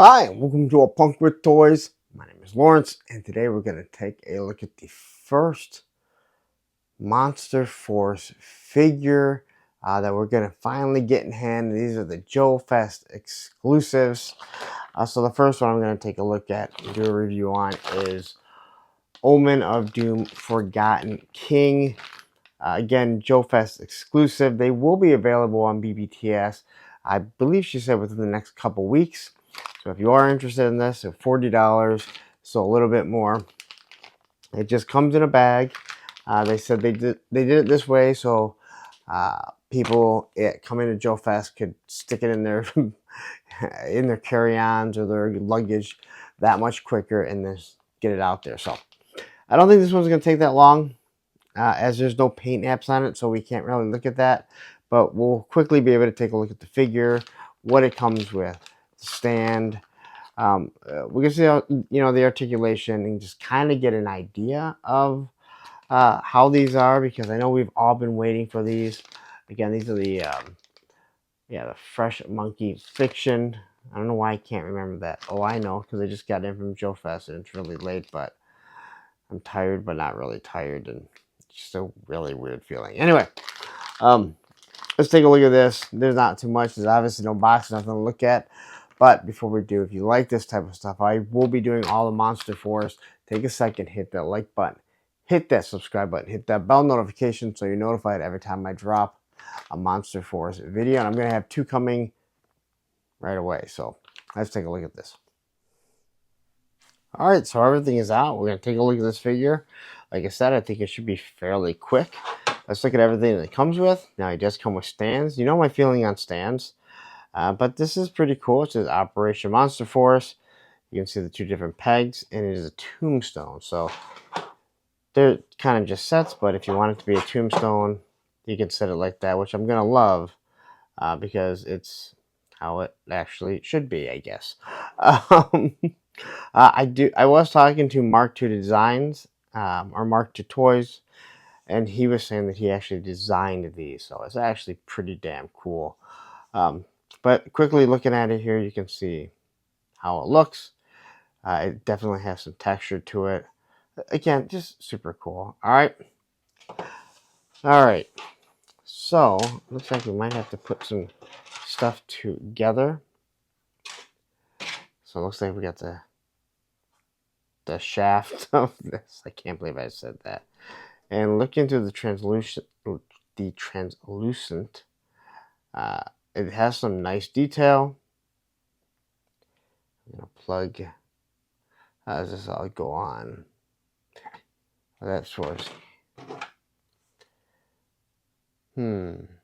Hi, and welcome to A Punk with Toys. My name is Lawrence, and today we're going to take a look at the first Monster Force figure that we're going to finally get in hand. These are the JoeFest exclusives. So the first one I'm going to take a look at and do a review on is Omen of Doom Forgotten King. Again, JoeFest exclusive. They will be available on BBTS. I believe she said within the next couple weeks. So if you are interested in this, so $40, so a little bit more. It just comes in a bag. They said they did it this way so people coming to JoeFest could stick it in their in their carry-ons or their luggage that much quicker and just get it out there. So I don't think this one's going to take that long, as there's no paint apps on it, so we can't really look at that. But we'll quickly be able to take a look at the figure, what it comes with, the stand. We can see how, the articulation and just kind of get an idea of how these are, because I know we've all been waiting for these. Again, these are the the Fresh Monkey Fiction. I don't know why I can't remember that. Oh, I know, because I just got in from JoeFest and it's really late, but I'm tired, but not really tired, and it's just a really weird feeling. Anyway, let's take a look at this. There's not too much. There's obviously no box, nothing to look at. But before we do, if you like this type of stuff, I will be doing all the Monster Force. Take a second, hit that like button, hit that subscribe button, hit that bell notification so you're notified every time I drop a Monster Force video. And I'm going to have two coming right away. So let's take a look at this. All right, so everything is out. We're going to take a look at this figure. Like I said, I think it should be fairly quick. Let's look at everything that it comes with. Now, it does come with stands. You know my feeling on stands. But this is pretty cool. It says Operation Monster Force. You can see the two different pegs, and it is a tombstone. So they're kind of just sets, but if you want it to be a tombstone, you can set it like that, which I'm going to love because it's how it actually should be, I guess. I was talking to Mark II Designs, or Mark II Toys, and he was saying that he actually designed these, so it's actually pretty damn cool. But quickly looking at it here, you can see how it looks. It definitely has some texture to it. Again, just super cool. All right. So looks like we might have to put some stuff together. So it looks like we got the shaft of this. I can't believe I said that. And look into the translucent. It has some nice detail. I'm gonna plug. How does this all go on? That source. Well.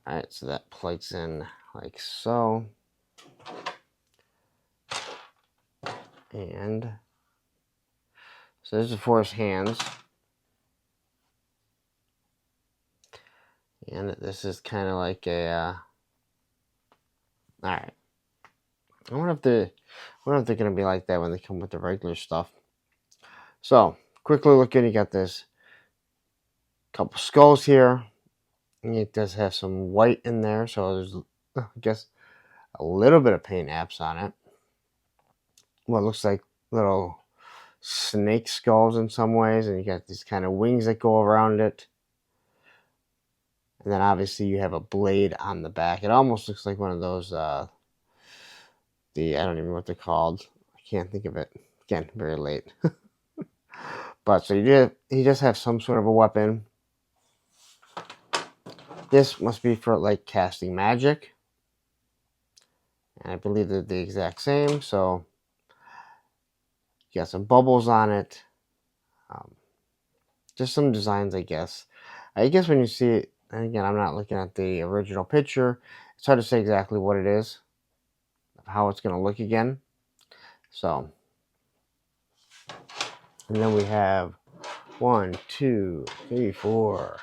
Alright, so that plugs in like so. And so there's the Force hands. And this is kind of like a alright. I wonder if they're gonna be like that when they come with the regular stuff. So quickly looking, you got this couple skulls here. And it does have some white in there, so there's, I guess, a little bit of paint apps on it. What looks like little snake skulls in some ways, and you got these kind of wings that go around it. And then obviously you have a blade on the back. It almost looks like one of those, I don't even know what they're called. I can't think of it. Again, very late. But so he does have some sort of a weapon. This must be for like casting magic. And I believe they're the exact same. So you got some bubbles on it. Just some designs, I guess. I guess when you see it, and again, I'm not looking at the original picture. It's hard to say exactly what it is, how it's going to look again. So, and then we have 1, 2, 3, 4,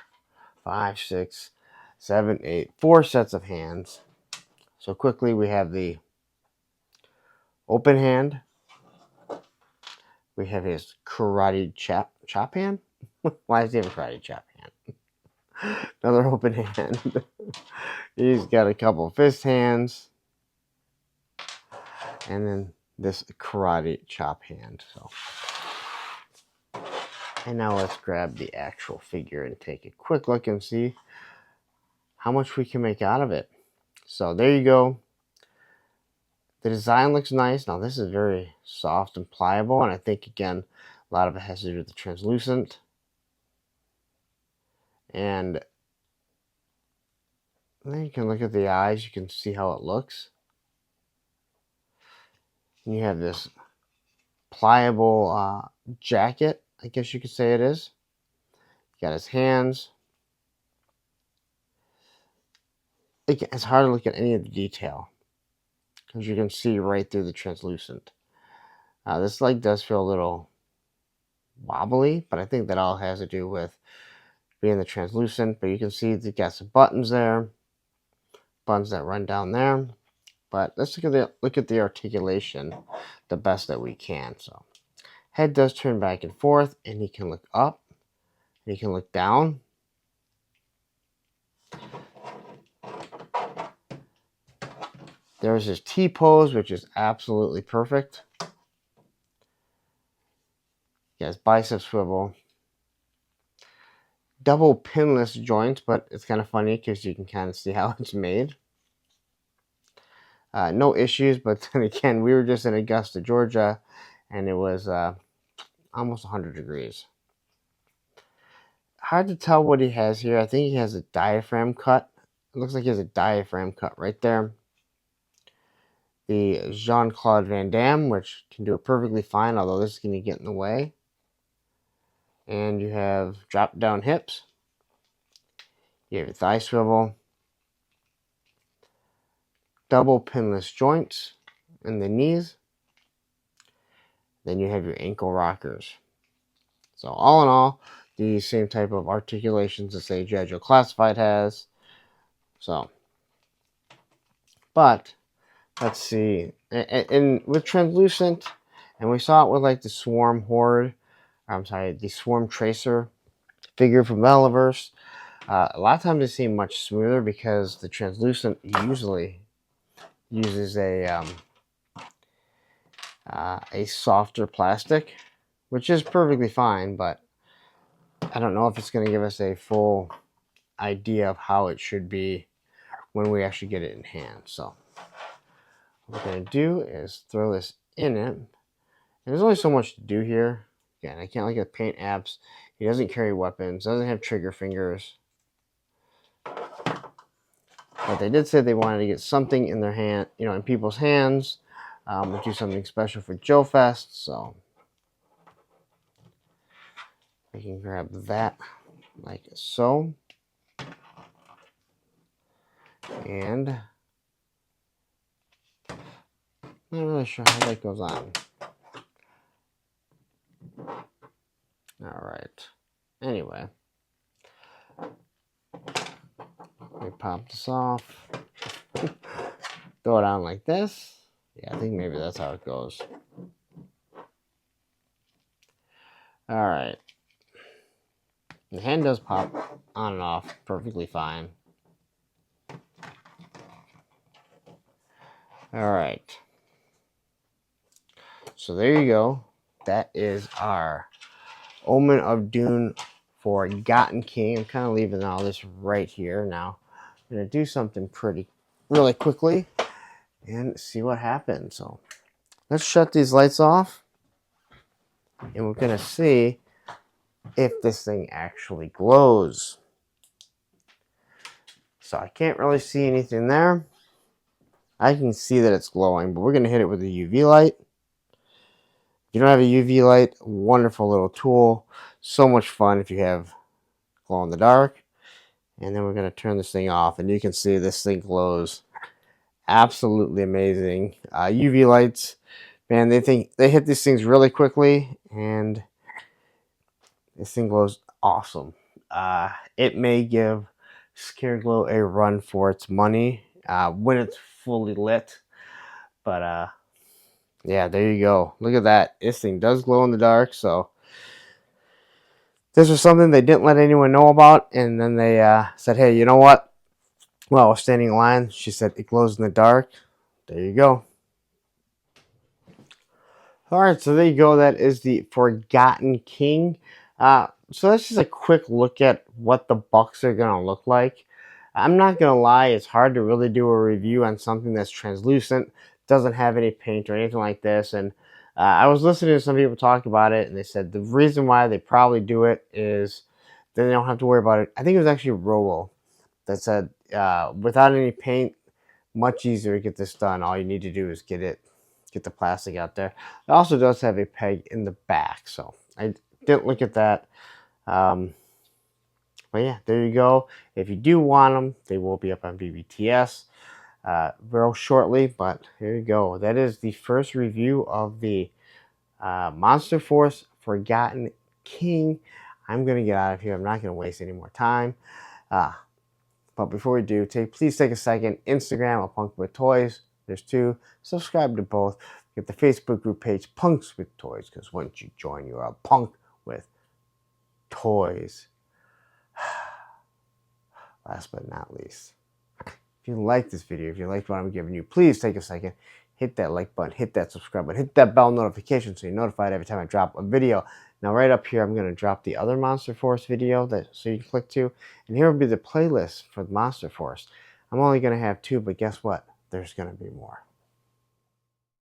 5, 6, 7, 8, 4 sets of hands. So quickly, we have the open hand. We have his karate chop hand. Why is he have a karate chop hand? Another open hand. He's got a couple fist hands. And then this karate chop hand. So, and now let's grab the actual figure and take a quick look and see how much we can make out of it. So there you go. The design looks nice. Now this is very soft and pliable, and I think again a lot of it has to do with the translucent. And then you can look at the eyes, you can see how it looks. And you have this pliable jacket, I guess you could say it is. You got his hands. It's hard to look at any of the detail because you can see right through the translucent. This leg does feel a little wobbly, but I think that all has to do with being the translucent. But you can see they've got some buttons there, buttons that run down there. But let's look at the articulation the best that we can. So head does turn back and forth, and he can look up, and he can look down. There's his T pose, which is absolutely perfect. He has bicep swivel. Double pinless joints, but it's kind of funny because you can kind of see how it's made. No issues, but then again, we were just in Augusta, Georgia, and it was almost 100 degrees. Hard to tell what he has here. I think he has a diaphragm cut. It looks like he has a diaphragm cut right there. The Jean-Claude Van Damme, which can do it perfectly fine, although this is going to get in the way. And you have drop down hips. You have your thigh swivel. Double pinless joints in the knees. Then you have your ankle rockers. So all in all, the same type of articulations that say G.I. Joe Classified has. So, but let's see. And with translucent, and we saw it with like the Swarm Horde, the Swarm Tracer figure from Velaverse. A lot of times they seem much smoother because the translucent usually uses a softer plastic, which is perfectly fine, but I don't know if it's going to give us a full idea of how it should be when we actually get it in hand. So what we're going to do is throw this in it. And there's only so much to do here. Again, I can't look at paint apps. He doesn't carry weapons, doesn't have trigger fingers. But they did say they wanted to get something in their hand, in people's hands, to do something special for JoeFest. So we can grab that like so. And I'm not really sure how that goes on. All right. Anyway, we pop this off. Throw it on like this. Yeah, I think maybe that's how it goes. All right. The hand does pop on and off perfectly fine. All right. So there you go. That is our Omen of Doom for Gotten King. I'm kind of leaving all this right here now. I'm going to do something really quickly and see what happens. So let's shut these lights off, and we're going to see if this thing actually glows. So I can't really see anything there. I can see that it's glowing, but we're going to hit it with a UV light. If you don't have a UV light, wonderful little tool. So much fun if you have glow in the dark. And then we're going to turn this thing off, and you can see this thing glows. Absolutely amazing. UV lights, man, they hit these things really quickly, and this thing glows awesome. It may give Scare Glow a run for its money when it's fully lit. But yeah, there you go. Look at that. This thing does glow in the dark, so This was something they didn't let anyone know about, and then they said, hey, you know what? Well, I was standing in line. She said, it glows in the dark. There you go. All right, so there you go. That is the Forgotten King. So that's just a quick look at what the bucks are going to look like. I'm not going to lie, it's hard to really do a review on something that's translucent, doesn't have any paint or anything like this. And I was listening to some people talk about it, and they said the reason why they probably do it is then they don't have to worry about it. I think it was actually Robo that said without any paint, much easier to get this done. All you need to do is get the plastic out there. It also does have a peg in the back, so I didn't look at that. But yeah, there you go. If you do want them, they will be up on BBTS real shortly. But here you go. That is the first review of the Monster Force Forgotten King. I'm going to get out of here. I'm not going to waste any more time. But before we do, please take a second. Instagram, A Punk with Toys. There's two. Subscribe to both. Get the Facebook group page, Punks with Toys, because once you join, you're a punk with toys. Last but not least, if you like this video, if you like what I'm giving you, please take a second, hit that like button, hit that subscribe button, hit that bell notification so you're notified every time I drop a video. Now right up here, I'm going to drop the other Monster Force video so you can click to, and here will be the playlist for the Monster Force. I'm only going to have two, but guess what? There's going to be more.